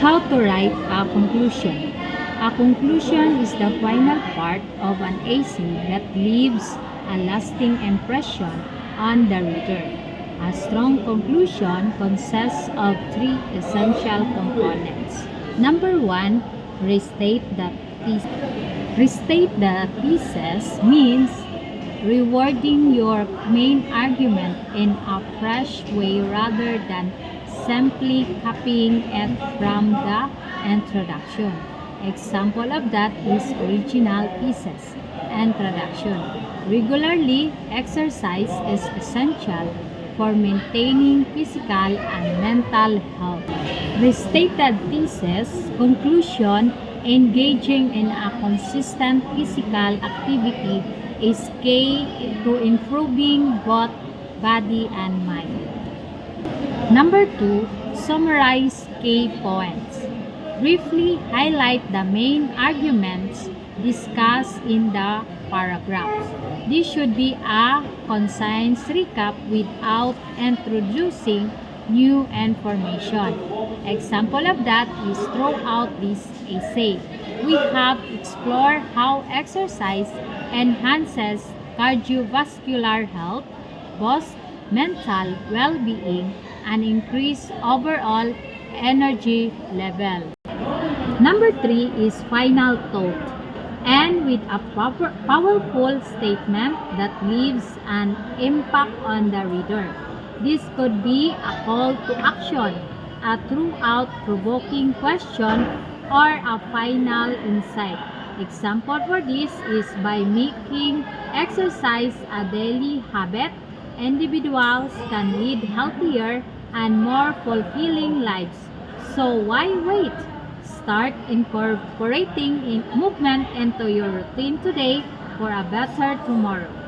How to write a conclusion. A conclusion is the final part of an essay that leaves a lasting impression on the reader. A strong conclusion consists of three essential components. Number one, restate the thesis. Restate the thesis means rewording your main argument in a fresh way rather than simply copying it from the introduction. Example of that is original thesis. Introduction. Regularly, exercise is essential for maintaining physical and mental health. Restated thesis. Conclusion. Engaging in a consistent physical activity is key to improving both body and mind. Number 2, summarize key points. Briefly highlight the main arguments discussed in the paragraphs. This should be a concise recap without introducing new information. Example of that is throughout this essay. We have explored how exercise enhances cardiovascular health, boosts mental well-being, and increase overall energy level. Number 3 is final thought. End with a powerful statement that leaves an impact on the reader. This could be a call to action, a throughout-provoking question, or a final insight. Example for this is by making exercise a daily habit, individuals can lead healthier and more fulfilling lives. So why wait? Start incorporating movement into your routine today for a better tomorrow.